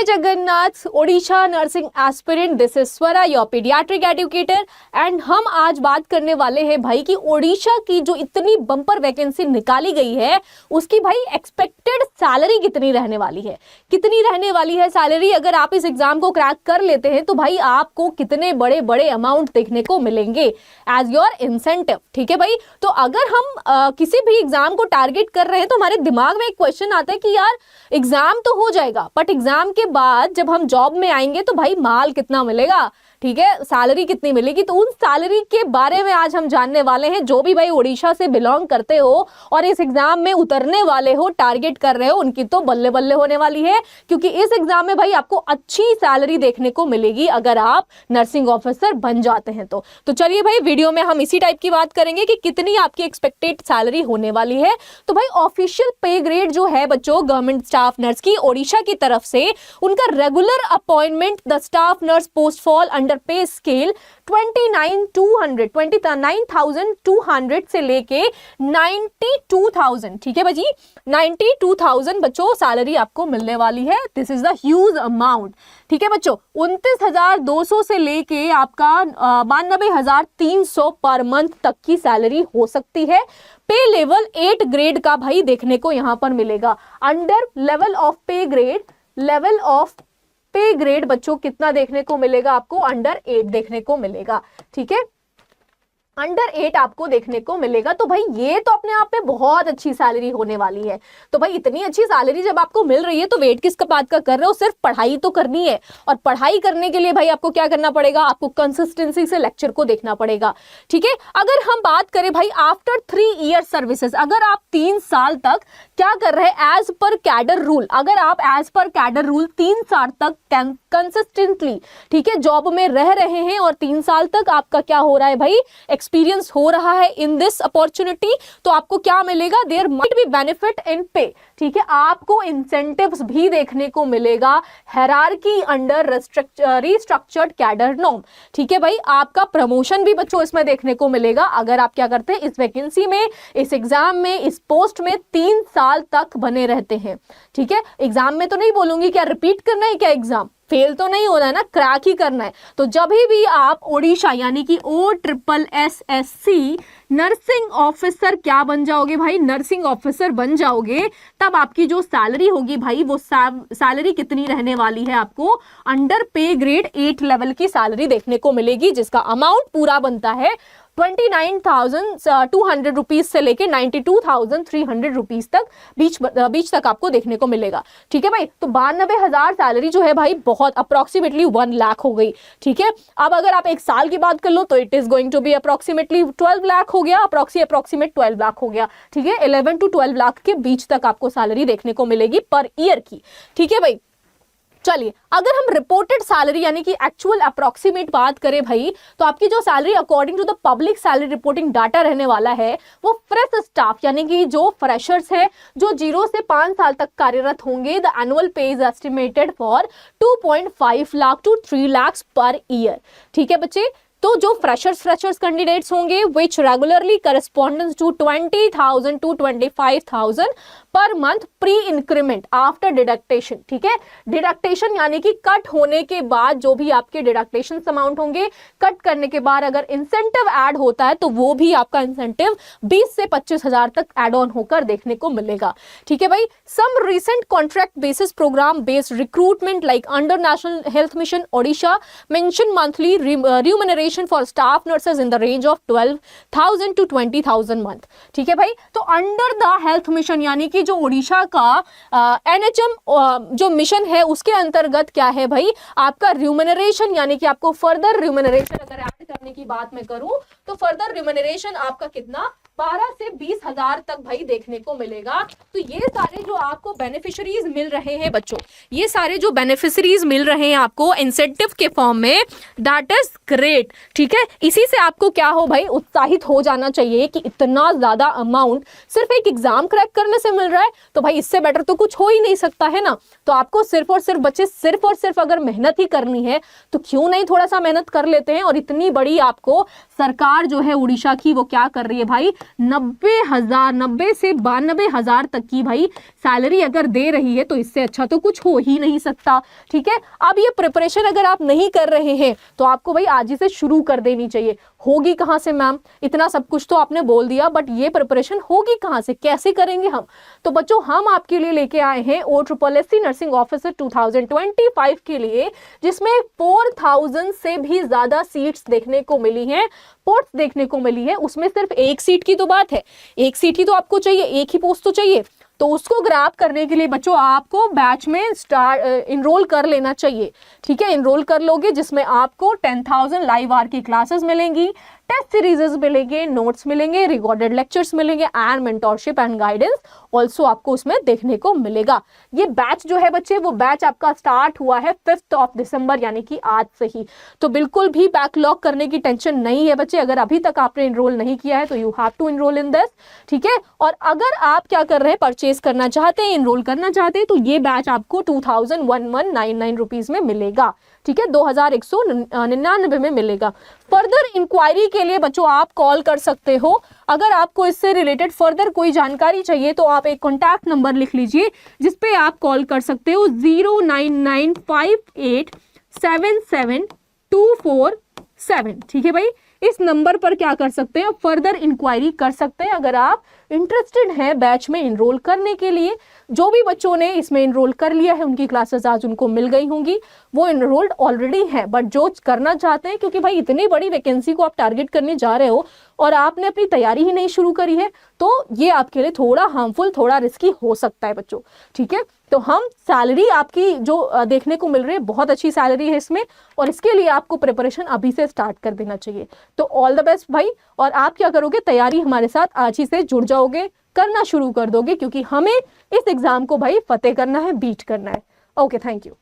जय Jagannath. Odisha nursing aspirant, this is Swara, your paediatric educator. And हम आज बात करने वाले हैं भाई कि ओडिशा की जो इतनी बम्पर वैकेंसी निकाली गई है उसकी भाई एक्सपेक्टेड सैलरी कितनी रहने वाली है, कितनी रहने वाली है सैलरी। अगर आप इस एग्जाम को क्रैक कर लेते हैं तो भाई आपको कितने बड़े बड़े अमाउंट देखने को मिलेंगे एज योर इंसेंटिव। ठीक है भाई, तो अगर हम किसी भी एग्जाम को टारगेट कर रहे हैं तो हमारे दिमाग में एक क्वेश्चन आता है कि यार एग्जाम तो हो जाएगा बट एग्जाम के बाद जब हम जॉब में आएंगे तो भाई माल कितना मिलेगा, ठीक है, सैलरी कितनी मिलेगी। तो उन सैलरी के बारे में आज हम जानने वाले हैं। जो भी भाई ओडिशा से बिलोंग करते हो और इस एग्जाम में उतरने वाले हो, टारगेट कर रहे हो, उनकी तो बल्ले बल्ले होने वाली है, क्योंकि इस एग्जाम में भाई आपको अच्छी सैलरी देखने को मिलेगी अगर आप नर्सिंग ऑफिसर बन जाते हैं तो चलिए भाई वीडियो में हम इसी टाइप की बात करेंगे कि कितनी आपकी एक्सपेक्टेड सैलरी होने वाली है। तो भाई ऑफिशियल पे ग्रेड जो है बच्चों गवर्नमेंट स्टाफ नर्स की ओडिशा की तरफ से, उनका regular appointment the staff nurse post fall under पे स्केल 29,200 से लेके 92,000, ठीक है भाई, 92,000 बच्चों सैलरी आपको मिलने वाली है। This is the huge amount. ठीक है बच्चों, 29,200 से लेके आपका 92,300 पर मंथ तक की सैलरी हो सकती है। पे लेवल 8 ग्रेड का भाई देखने को यहां पर मिलेगा। अंडर लेवल ऑफ पे ग्रेड, लेवल ऑफ पे ग्रेड बच्चों कितना देखने को मिलेगा आपको, अंडर 8 देखने को मिलेगा। ठीक है, अंडर 8 आपको देखने को मिलेगा। तो भाई ये तो अपने आप में बहुत अच्छी सैलरी होने वाली है। तो भाई इतनी अच्छी सैलरी जब आपको मिल रही है तो वेट किस बात का कर रहे हो, सिर्फ पढ़ाई तो करनी है। और पढ़ाई करने के लिए भाई आपको क्या करना पड़ेगा, आपको कंसिस्टेंसी से लेक्चर को देखना पड़ेगा। ठीक है, अगर हम बात करें भाई आफ्टर 3 ईयर सर्विसेज, अगर आप 3 साल तक क्या कर रहे हैं एज पर कैडर रूल, अगर आप एज पर कैडर रूल 3 साल तक कंसिस्टेंटली, ठीक है, जॉब में रह रहे हैं और 3 साल तक आपका क्या हो रहा है भाई, एक्सपीरियंस हो रहा है इन दिस अपॉर्चुनिटी, तो आपको क्या मिलेगा, there might be benefit in pay. ठीक है, आपको इंसेंटिव्स भी देखने को मिलेगा hierarchy under restructured cadre norm. ठीक है भाई, आपका प्रमोशन भी बच्चों इसमें देखने को मिलेगा अगर आप क्या करते हैं, इस वैकेंसी में, इस एग्जाम में, इस पोस्ट में 3 साल तक बने रहते हैं। ठीक है, एग्जाम में तो नहीं बोलूंगी क्या रिपीट करना है, क्या एग्जाम फेल तो नहीं होना है ना, क्रैक ही करना है। तो जब भी आप ओडिशा यानी कि OSSSC नर्सिंग ऑफिसर क्या बन जाओगे भाई, नर्सिंग ऑफिसर बन जाओगे, तब आपकी जो सैलरी होगी भाई वो सैलरी कितनी रहने वाली है, आपको अंडर पे ग्रेड 8 लेवल की सैलरी देखने को मिलेगी, जिसका अमाउंट पूरा बनता है 29,200 रुपीज से लेके 92,300 रुपीज तक बीच तक आपको देखने को मिलेगा। ठीक है भाई, तो 92,000 सैलरी जो है भाई बहुत अप्रोक्सीमेटली 1 लाख हो गई। ठीक है, अब अगर आप एक साल की बात कर लो तो it is going to be approximately 12 lakh हो गया, अप्रोक्सीमेट 12 लाख हो गया। ठीक है, 11 to 12 लाख के बीच तक आपको सैलरी देखने को मिलेगी पर ईयर की। ठीक है भाई, चलिए अगर हम रिपोर्टेड सैलरी यानी कि एक्चुअल अप्रोक्सीमेट बात करें भाई, तो आपकी जो salary according to the public salary reporting data रहने वाला है वो फ्रेश स्टाफ यानी कि जो फ्रेशर्स है, जो 0 से 5 साल तक कार्यरत होंगे, द एनुअल पे is estimated for 2.5 lakh to 3 lakh per year. ठीक है बच्चे, तो जो फ्रेशर्स कैंडिडेट्स होंगे which regularly correspondence to 20,000 to 25,000 पर month pre increment after deduction. ठीक है, डिडक्टेशन यानी कि कट होने के बाद जो भी आपके डिडक्टेशन अमाउंट होंगे, कट करने के बाद अगर इंसेंटिव ऐड होता है तो वो भी आपका इंसेंटिव 20 से 25,000 तक एड ऑन होकर देखने को मिलेगा। ठीक है भाई, some recent contract basis program based recruitment like under national health mission Odisha mention monthly remuneration for staff nurses in the range of 12,000 to 20,000 month. ठीक है भाई, तो अंडर द हेल्थ मिशन यानी कि जो ओडिशा का NHM जो मिशन है उसके अंतर्गत क्या है भाई, आपका रिम्यूनरेशन यानी कि आपको फर्दर रिम्यूनरेशन अगर ऐड करने की बात मैं करूं तो फर्दर रिम्यूनरेशन आपका कितना 12 से 20,000 तक भाई देखने को मिलेगा। तो ये सारे जो आपको बेनिफिशियरीज मिल रहे हैं बच्चों, ये सारे जो बेनिफिशियरीज मिल रहे हैं आपको इंसेंटिव के फॉर्म में, दैट इज ग्रेट। ठीक है, इसी से आपको क्या हो भाई, उत्साहित हो जाना चाहिए कि इतना ज्यादा अमाउंट सिर्फ एक एग्जाम क्रैक करने से मिल रहा है, तो भाई इससे बेटर तो कुछ हो ही नहीं सकता है ना। तो आपको सिर्फ और सिर्फ बच्चे सिर्फ और सिर्फ अगर मेहनत ही करनी है तो क्यों नहीं थोड़ा सा मेहनत कर लेते हैं। और इतनी बड़ी आपको सरकार जो है उड़ीसा की वो क्या कर रही है भाई, 90 से 92,000 तक की भाई सैलरी अगर दे रही है तो इससे अच्छा तो कुछ हो ही नहीं सकता, ठीक है। अब ये प्रिपरेशन अगर आप नहीं कर रहे हैं तो आपको भाई आज ही से शुरू कर देनी चाहिए। होगी कहाँ से मैम, इतना सब कुछ तो आपने बोल दिया, बट ये प्रिपरेशन होगी कहाँ से, कैसे करेंगे हम? तो बच्चों हम आपके लिए लेके आए हैं OSSC नर्सिंग ऑफिसर 2025 के लिए, जिसमें 4000 से भी ज्यादा सीट्स देखने को मिली हैं, पोस्ट्स देखने को मिली है। उसमें सिर्फ एक सीट की तो बात है, एक सीट ही तो आपको चाहिए, एक ही पोस्ट तो चाहिए। तो उसको ग्रैब करने के लिए बच्चों आपको बैच में इनरोल कर लेना चाहिए, ठीक है। इनरोल कर लोगे जिसमें आपको 10,000 लाइव आर की क्लासेस मिलेंगी, टेस्ट सीरीजेस मिलेंगे, नोट्स मिलेंगे, रिकॉर्डेड लेक्चर्स मिलेंगे and mentorship and guidance also आपको उसमें देखने को मिलेगा। ये बैच जो है बच्चे, वो बैच आपका स्टार्ट हुआ है 5 दिसंबर यानी कि आज से ही। तो बिल्कुल भी बैकलॉग करने की टेंशन नहीं है बच्चे। अगर अभी तक आपने इनरोल नहीं किया है तो you have to enroll in this, ठीक है। और अगर आप क्या कर रहे हैं, परचेज करना चाहते हैं, इनरोल करना चाहते हैं, तो ये बैच आपको 2199 रुपीज में मिलेगा, ठीक है, 2199 में मिलेगा। फर्दर इंक्वायरी के लिए बच्चों आप कॉल कर सकते हो। अगर आपको इससे रिलेटेड फर्दर कोई जानकारी चाहिए तो आप एक कॉन्टैक्ट नंबर लिख लीजिए जिस पे आप कॉल कर सकते हो 0995877247, ठीक है भाई। इस नंबर पर क्या कर सकते हैं, फर्दर इंक्वायरी कर सकते हैं अगर आप इंटरेस्टेड हैं बैच में इनरोल करने के लिए। जो भी बच्चों ने इसमें इनरोल कर लिया है उनकी क्लासेस आज उनको मिल गई होंगी, वो इनरोल्ड ऑलरेडी है। बट जो करना चाहते हैं, क्योंकि भाई इतनी बड़ी वैकेंसी को आप टारगेट करने जा रहे हो और आपने अपनी तैयारी ही नहीं शुरू करी है, तो ये आपके लिए थोड़ा हार्मफुल, थोड़ा रिस्की हो सकता है बच्चों, ठीक है। तो हम सैलरी आपकी जो देखने को मिल रही है, बहुत अच्छी सैलरी है इसमें, और इसके लिए आपको प्रिपरेशन अभी से स्टार्ट कर देना चाहिए। तो ऑल द बेस्ट भाई। और आप क्या करोगे, तैयारी हमारे साथ आज ही से जुड़ जाओगे, करना शुरू कर दोगे, क्योंकि हमें इस एग्जाम को भाई फतेह करना है, बीट करना है। Okay, thank you.